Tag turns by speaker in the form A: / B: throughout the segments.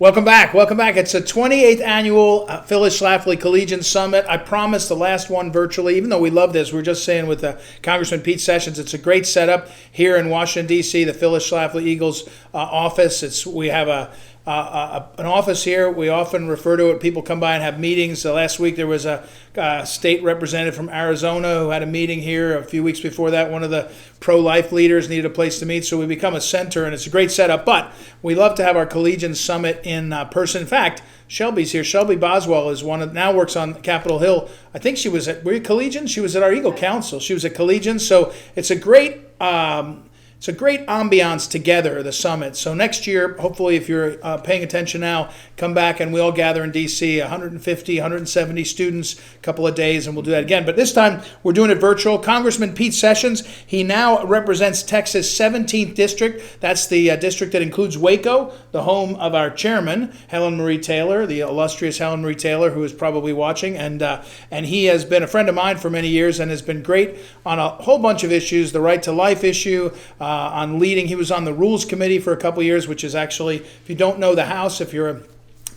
A: Welcome back. Welcome back. It's the 28th annual Phyllis Schlafly Collegians Summit. I promised the last one virtually, even though we love this. We were just saying with Congressman Pete Sessions, it's a great setup here in Washington, D.C., the Phyllis Schlafly Eagles office. We have an office here. We often refer to it. People come by and have meetings. Last week there was a state representative from Arizona who had a meeting here. A few weeks before that, one of the pro-life leaders needed a place to meet. So we become a center, and it's a great setup. But we love to have our Collegians Summit in person. In fact, Shelby's here. Shelby Boswell is now works on Capitol Hill. I think she was at, were you Collegians? She was at our Eagle Council. She was at Collegians. So it's a great ambiance together, the summit. So next year, hopefully, if you're paying attention now, come back and we all gather in D.C., 150, 170 students, a couple of days, and we'll do that again. But this time, we're doing it virtual. Congressman Pete Sessions, he now represents Texas' 17th district. That's the district that includes Waco, the home of our chairman, Helen Marie Taylor, the illustrious Helen Marie Taylor, who is probably watching. And he has been a friend of mine for many years and has been great on a whole bunch of issues, the right to life issue, on leading. He was on the Rules Committee for a couple of years, which is actually, if you don't know the House, if you're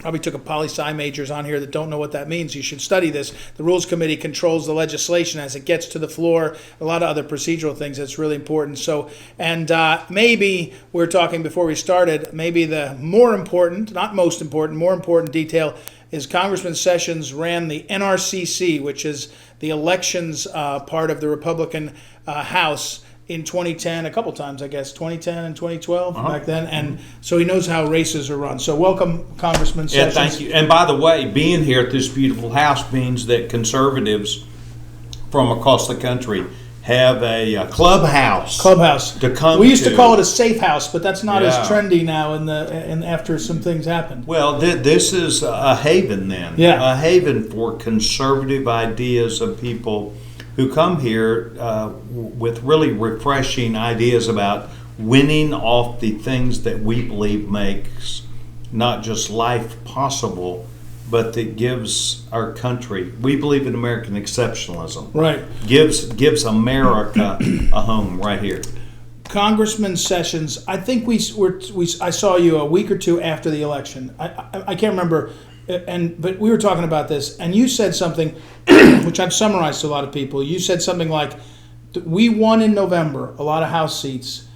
A: probably took a poli-sci majors on here that don't know what that means, you should study this. The Rules Committee controls the legislation as it gets to the floor, a lot of other procedural things that's really important. So, and maybe we were talking before we started, maybe the more important, not most important, more important detail is Congressman Sessions ran the NRCC, which is the elections part of the Republican House, in 2010, a couple times, I guess, 2010 and 2012 back then. And so he knows how races are run. So welcome, Congressman Sessions.
B: Yeah, thank you. And by the way, being here at this beautiful house means that conservatives from across the country have a clubhouse to come to.
A: We used to call it a safe house, but that's not as trendy now and after some things happened.
B: Well, this is a haven then.
A: Yeah.
B: A haven for conservative ideas of people who come here with really refreshing ideas about winning off the things that we believe makes not just life possible, but that gives our country. We believe in American exceptionalism.
A: Right.
B: Gives America a home right here.
A: Congressman Sessions, I think I saw you a week or two after the election. I can't remember. But we were talking about this, and you said something which I've summarized to a lot of people. You said something like, we won in November a lot of House seats.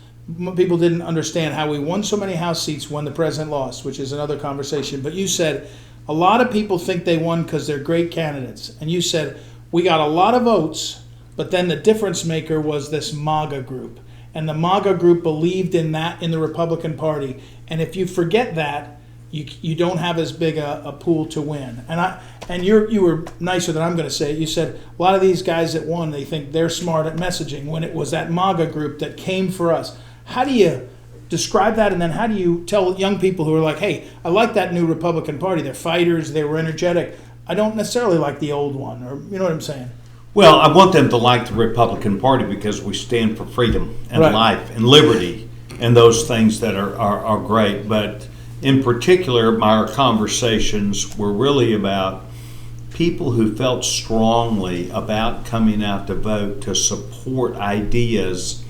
A: People didn't understand how we won so many House seats when the president lost, which is another conversation. But you said, a lot of people think they won because they're great candidates. And you said, we got a lot of votes, but then the difference maker was this MAGA group. And the MAGA group believed in that in the Republican Party. And if you forget that, you don't have as big a pool to win. And you were nicer than I'm going to say it. You said a lot of these guys that won, they think they're smart at messaging, when it was that MAGA group that came for us. How do you describe that, and then how do you tell young people who are like, hey, I like that new Republican Party. They're fighters, they were energetic. I don't necessarily like the old one, or you know what I'm saying?
B: Well, I want them to like the Republican Party because we stand for freedom and life and liberty and those things that are great. But in particular, our conversations were really about people who felt strongly about coming out to vote to support ideas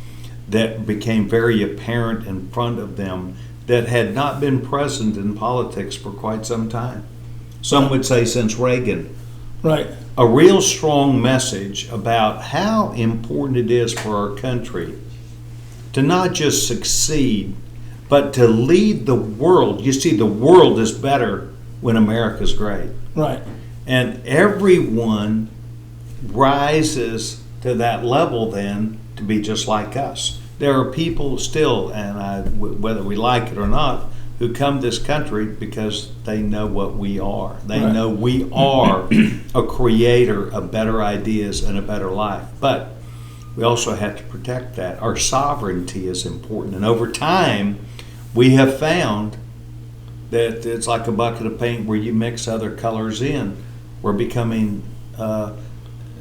B: that became very apparent in front of them that had not been present in politics for quite some time. Some would say since Reagan.
A: Right.
B: A real strong message about how important it is for our country to not just succeed, but to lead the world. You see, the world is better when America's great.
A: Right.
B: And everyone rises to that level then to be just like us. There are people still, and whether we like it or not, who come to this country because they know what we are. They know we are a creator of better ideas and a better life. But we also have to protect that. Our sovereignty is important. And over time, we have found that it's like a bucket of paint where you mix other colors in. We're becoming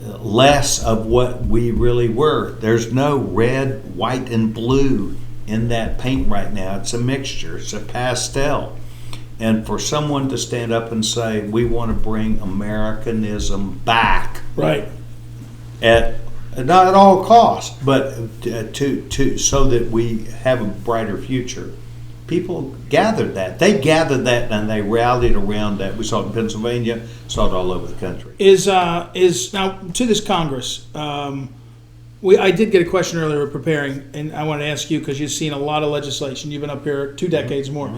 B: less of what we really were. There's no red, white, and blue in that paint right now. It's a mixture. It's a pastel. And for someone to stand up and say, we want to bring Americanism back.
A: Right.
B: Not at all costs, but to so that we have a brighter future. people gathered that. They gathered that and they rallied around that. We saw it in Pennsylvania, saw it all over the country.
A: Is now to this Congress? I did get a question earlier preparing, and I want to ask you because you've seen a lot of legislation. You've been up here 2 decades more.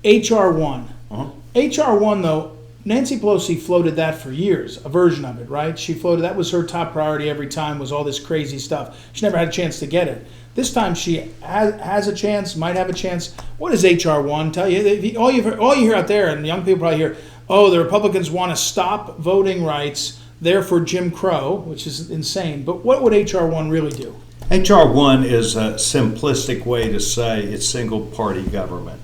A: HR 1. HR 1 though. Nancy Pelosi floated that for years, a version of it, right? She floated, that was her top priority every time, was all this crazy stuff. She never had a chance to get it. This time she has a chance, might have a chance. What does HR 1 tell you? All you hear out there, and young people probably hear, oh, the Republicans want to stop voting rights, they're for Jim Crow, which is insane. But what would HR 1 really do?
B: HR 1 is a simplistic way to say it's single-party government.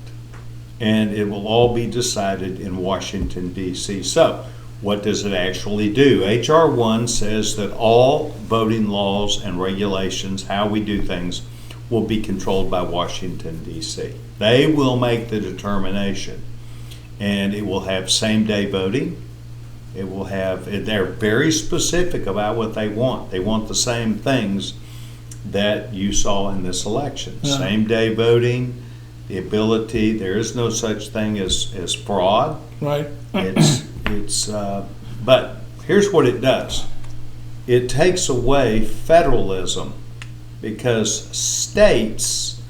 B: And it will all be decided in Washington, D.C. So, what does it actually do? H.R. 1 says that all voting laws and regulations, how we do things, will be controlled by Washington, D.C. They will make the determination. And it will have same-day voting. It will have, they're very specific about what they want. They want the same things that you saw in this election. Same-day voting. The ability, there is no such thing as fraud.
A: Right.
B: But here's what it does. It takes away federalism because states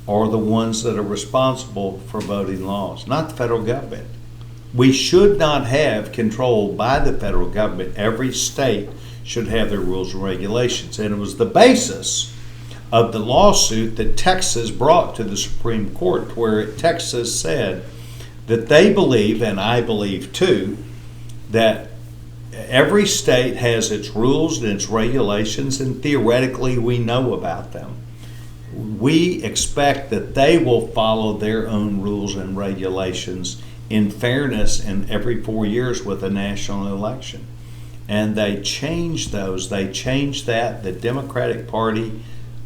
B: are the ones that are responsible for voting laws, not the federal government. We should not have control by the federal government. Every state should have their rules and regulations. And it was the basis of the lawsuit that Texas brought to the Supreme Court, where Texas said that they believe, and I believe too, that every state has its rules and its regulations, and theoretically we know about them. We expect that they will follow their own rules and regulations in fairness in every 4 years with a national election. And they changed those. They changed that. The Democratic Party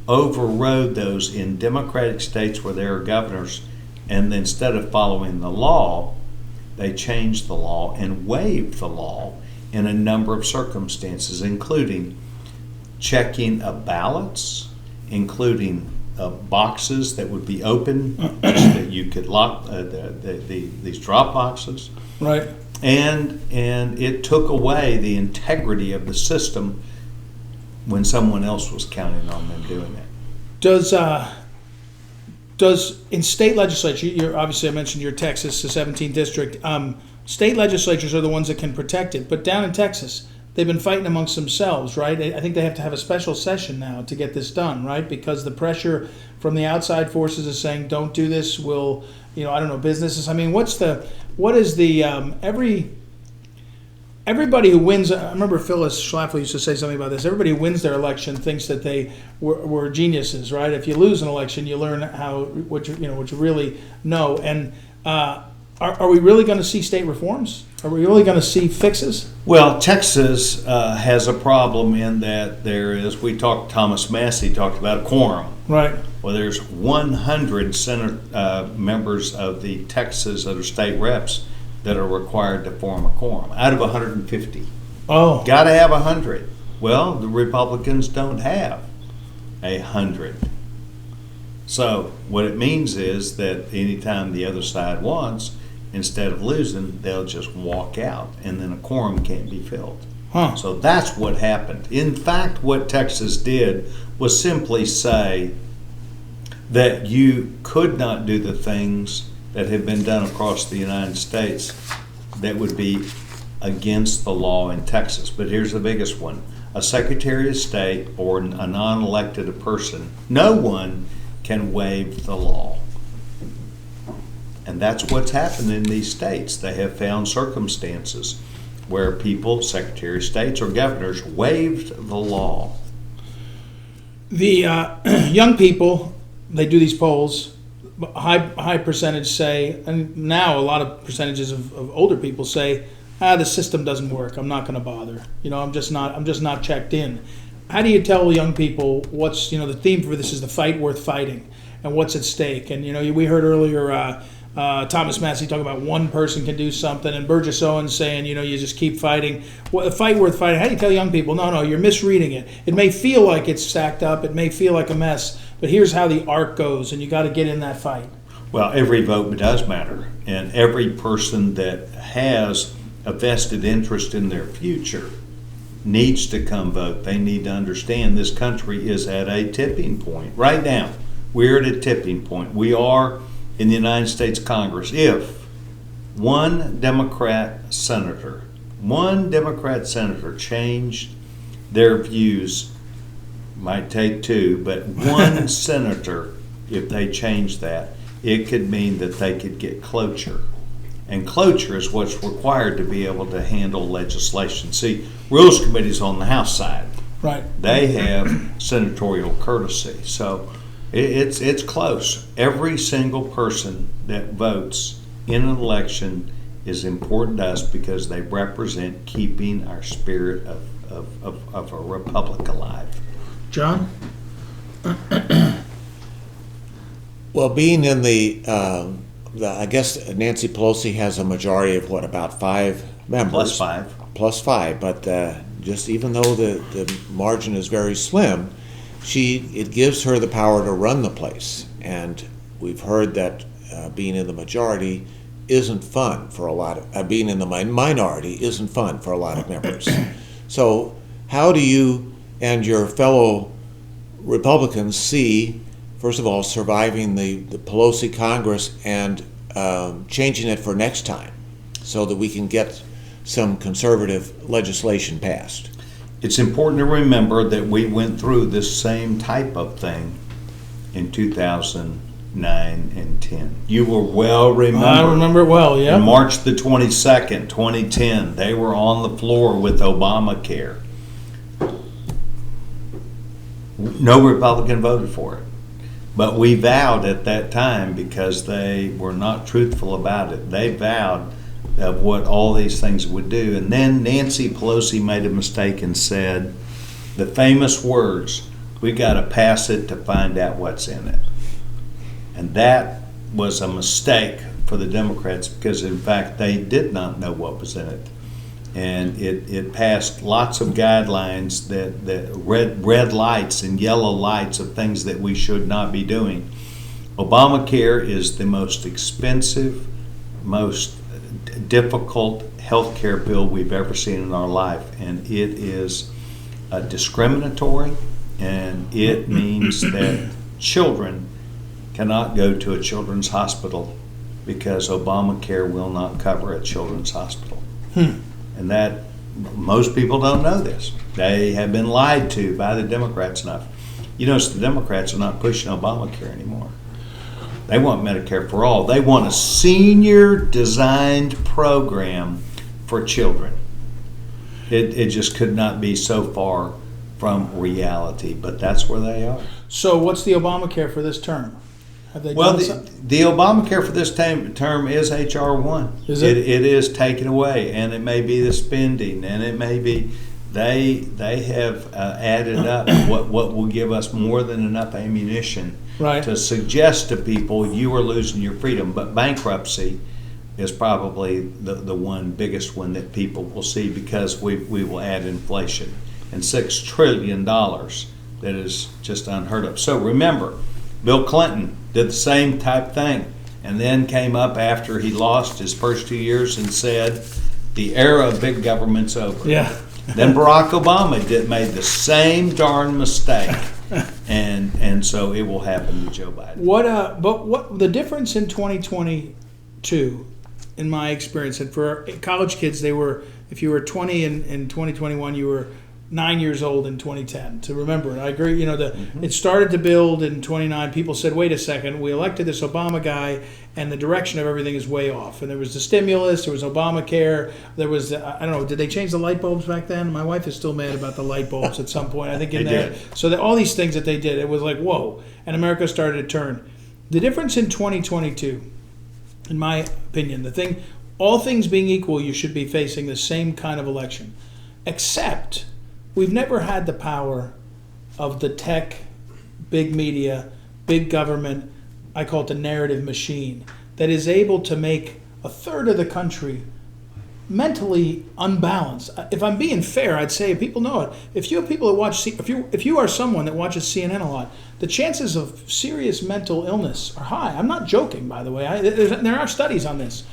B: overrode those in Democratic states where there are governors, and instead of following the law, they changed the law and waived the law in a number of circumstances, including checking of ballots, including boxes that would be open that you could lock these drop boxes.
A: Right.
B: And it took away the integrity of the system when someone else was counting on them doing it.
A: Does in state legislature, you're obviously, I mentioned your Texas, the 17th district, state legislatures are the ones that can protect it, but down in Texas, they've been fighting amongst themselves, right? I think they have to have a special session now to get this done, right? Because the pressure from the outside forces is saying, don't do this, will, businesses. I mean, everybody who wins, I remember Phyllis Schlafly used to say something about this. Everybody who wins their election thinks that they were geniuses, right? If you lose an election, you learn what you really know. And are we really going to see state reforms? Are we really going to see fixes?
B: Well, Texas has a problem in that Thomas Massey talked about a quorum.
A: Right.
B: Well, there's 100 Senate members of the Texas that are state reps that are required to form a quorum out of 150.
A: Oh.
B: Got to have 100. Well, the Republicans don't have 100. So what it means is that anytime the other side wants, instead of losing, they'll just walk out, and then a quorum can't be filled.
A: Huh.
B: So that's what happened. In fact, what Texas did was simply say that you could not do the things that have been done across the United States that would be against the law in Texas. But here's the biggest one. A Secretary of State or a non-elected person, no one can waive the law. And that's what's happened in these states. They have found circumstances where people, Secretary of States or governors, waived the law.
A: The young people, they do these polls, high percentage say, and now a lot of percentages of older people say, the system doesn't work, I'm not going to bother. I'm just not checked in. How do you tell young people what's, the theme for this is the fight worth fighting and what's at stake? And, we heard earlier Thomas Massey talk about one person can do something, and Burgess Owens saying, you just keep fighting. A fight worth fighting. How do you tell young people, no, you're misreading it. It may feel like it's stacked up, it may feel like a mess, but here's how the arc goes, and you got to get in that fight.
B: Well, every vote does matter, and every person that has a vested interest in their future needs to come vote. They need to understand this country is at a tipping point. Right now, we're at a tipping point. We are in the United States Congress. If one Democrat senator changed their views, might take two, but one senator, if they changed that, it could mean that they could get cloture. And cloture is what's required to be able to handle legislation. See, Rules Committee's on the House side.
A: Right.
B: They have senatorial courtesy. So it's close. Every single person that votes in an election is important to us because they represent keeping our spirit of a republic alive.
A: John?
C: Well, being in I guess Nancy Pelosi has a majority of about 5 members. Plus five, but just even though the margin is very slim, it gives her the power to run the place. And we've heard that being in the majority isn't fun for a lot of, being in the minority isn't fun for a lot of members. So how do you and your fellow Republicans see, first of all, surviving the Pelosi Congress and changing it for next time so that we can get some conservative legislation passed?
B: It's important to remember that we went through this same type of thing in 2009 and 10. You will well remember.
A: I remember it well, yeah.
B: On March the 22nd, 2010, they were on the floor with Obamacare. No Republican voted for it. But we vowed at that time, because they were not truthful about it, they vowed of what all these things would do. And then Nancy Pelosi made a mistake and said the famous words, "We got to pass it to find out what's in it." And that was a mistake for the Democrats because, in fact, they did not know what was in it. And it passed lots of guidelines that red lights and yellow lights of things that we should not be doing. Obamacare is the most expensive, most difficult health care bill we've ever seen in our life, and it is discriminatory, and it means that children cannot go to a children's hospital because Obamacare will not cover a children's hospital. And that, most people don't know this. They have been lied to by the Democrats enough. You notice the Democrats are not pushing Obamacare anymore. They want Medicare for all. They want a senior-designed program for children. It just could not be so far from reality, but that's where they are.
A: So what's the Obamacare for this term? Have they
B: Well,
A: done something?
B: the Obamacare for this term is H.R. 1.
A: Is it?
B: It is taken away, and it may be the spending, and it may be they have added up what will give us more than enough ammunition
A: Right.
B: to suggest to people you are losing your freedom. But bankruptcy is probably the biggest one that people will see, because we will add inflation and $6 trillion. That is just unheard of. So remember, Bill Clinton did the same type thing, and then came up after he lost his first 2 years and said, the era of big government's over.
A: Yeah.
B: Then Barack Obama made the same darn mistake, and so it will happen to Joe Biden.
A: What the difference in 2022, in my experience, and for college kids, if you were 20 in 2021, you were 9 years old in 2010. To remember it, I agree. It started to build in 29. People said, "Wait a second, we elected this Obama guy, and the direction of everything is way off." And there was the stimulus, there was Obamacare, there was I don't know. Did they change the light bulbs back then? My wife is still mad about the light bulbs at some point. I think in
B: They
A: there.
B: did.
A: So all these things that they did, it was like whoa, and America started to turn. The difference in 2022, in my opinion, all things being equal, you should be facing the same kind of election, except we've never had the power of the tech, big media, big government, I call it the narrative machine, that is able to make a third of the country mentally unbalanced. If I'm being fair, I'd say people know it. If you have people that watch, if you are someone that watches CNN a lot, the chances of serious mental illness are high. I'm not joking, by the way. There are studies on this.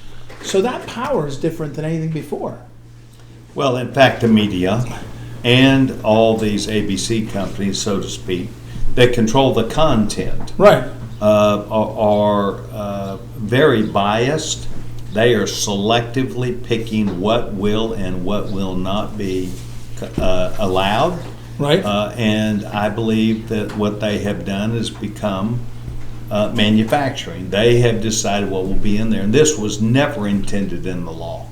A: So that power is different than anything before.
B: Well, in fact, the media and all these ABC companies, so to speak, that control the content,
A: right,
B: are very biased. They are selectively picking what will and what will not be allowed.
A: Right.
B: And I believe that what they have done is become manufacturing. They have decided what will be in there. And this was never intended in the law.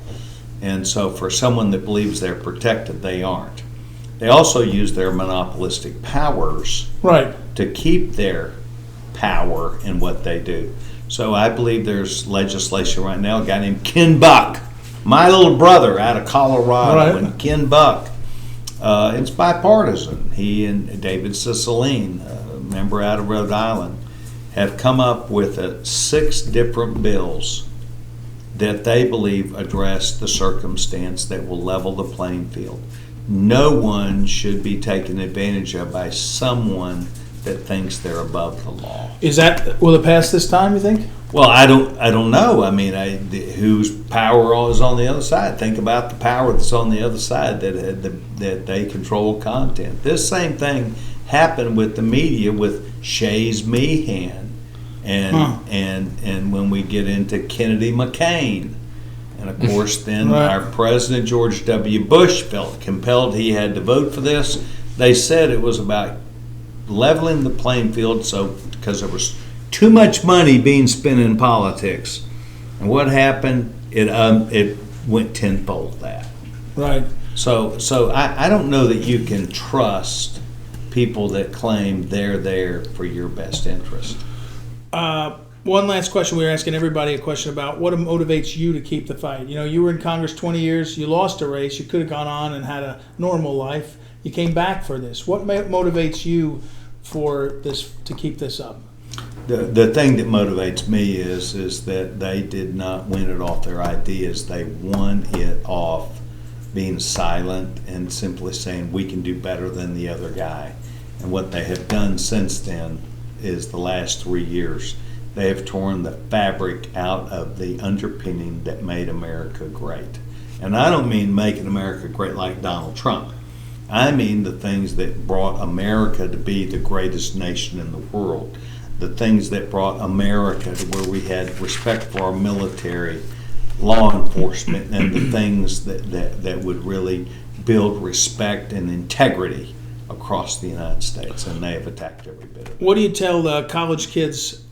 B: And so for someone that believes they're protected, they aren't. They also use their monopolistic powers
A: right,
B: to keep their power in what they do. So I believe there's legislation right now, a guy named Ken Buck, my little brother out of Colorado,
A: right,
B: and Ken Buck. It's bipartisan. He and David Cicilline, a member out of Rhode Island, have come up with 6 different bills that they believe address the circumstance that will level the playing field. No one should be taken advantage of by someone that thinks they're above the law.
A: Will it pass this time, you think?
B: Well, I don't know. I mean, whose power is on the other side? Think about the power that's on the other side that they control content. This same thing happened with the media with Shays Meehan, and when we get into Kennedy McCain, and of course then
A: right,
B: our president George W. Bush felt compelled he had to vote for this. They said it was about leveling the playing field, so because there was too much money being spent in politics, and what happened? It went tenfold that.
A: Right.
B: So I don't know that you can trust people that claim they're there for your best interest.
A: One last question. We were asking everybody a question about what motivates you to keep the fight. You know, you were in Congress 20 years. You lost a race. You could have gone on and had a normal life. You came back for this. What motivates you for this, to keep this up?
B: The thing that motivates me is that they did not win it off their ideas. They won it off being silent and simply saying we can do better than the other guy. And what they have done since then is the last 3 years, they have torn the fabric out of the underpinning that made America great. And I don't mean making America great like Donald Trump. I mean the things that brought America to be the greatest nation in the world. The things that brought America to where we had respect for our military, law enforcement, and the things that would really build respect and integrity across the United States. And they have attacked every bit of it.
A: What do you tell the college kids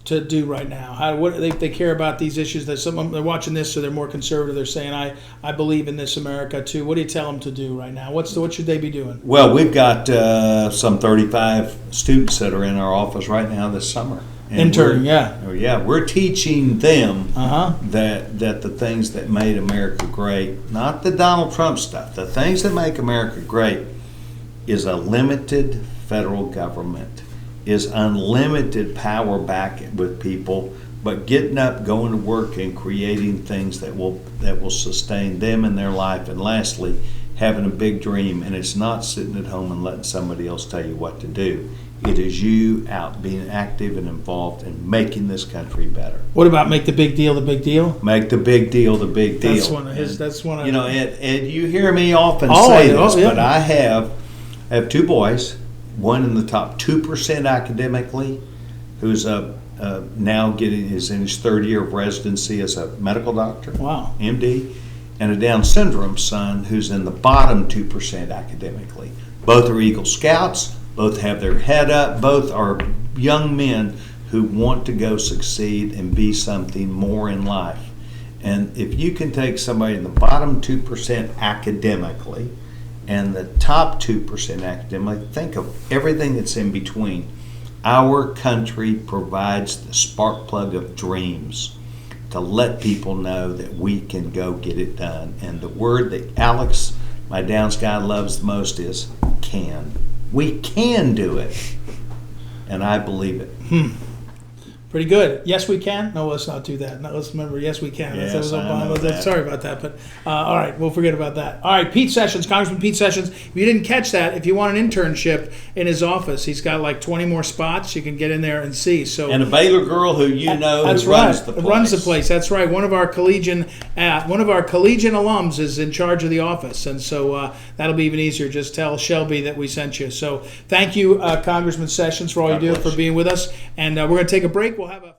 A: to do right now? What they care about these issues? That some of them, they're watching this, so they're more conservative. They're saying, I believe in this America too. What do you tell them to do right now? What should they be doing?
B: Well, we've got some 35 students that are in our office right now this summer.
A: Interning, yeah.
B: Yeah, we're teaching them
A: Uh-huh.
B: that the things that made America great, not the Donald Trump stuff, the things that make America great is a limited federal government, is unlimited power back with people, but getting up, going to work, and creating things that will sustain them in their life. And lastly, having a big dream, and it's not sitting at home and letting somebody else tell you what to do. It is you out being active and involved in making this country better.
A: What about make the big deal the big deal?
B: Make the big deal the big deal.
A: That's one of his. That's one of.
B: You know, and you hear me often say this,
A: yeah.
B: but I have 2 boys. One in the top 2% academically, who's now is in his 3rd year of residency as a medical doctor,
A: wow,
B: MD, and a Down syndrome son who's in the bottom 2% academically. Both are Eagle Scouts, both have their head up, both are young men who want to go succeed and be something more in life. And if you can take somebody in the bottom 2% academically and the top 2% academically, think of everything that's in between. Our country provides the spark plug of dreams to let people know that we can go get it done. And the word that Alex, my Downs guy, loves the most is can. We can do it. And I believe it.
A: Pretty good. Yes, we can. No, let's not do that. No, let's remember. Yes, we can.
B: Yes,
A: That was
B: I know
A: Obama.
B: that.
A: Sorry about that, but all right, we'll forget about that. All right, Pete Sessions, Congressman Pete Sessions. If you didn't catch that, if you want an internship in his office, he's got like 20 more spots. You can get in there and see. So
B: And a Baylor girl who
A: that's
B: who
A: right.
B: runs the place.
A: Runs the place. That's right. One of our collegian alums is in charge of the office, and so that'll be even easier. Just tell Shelby that we sent you. So thank you, Congressman Sessions, for all you do,
B: bless
A: for
B: you.
A: being with us. And we're going to take a break. We'll have a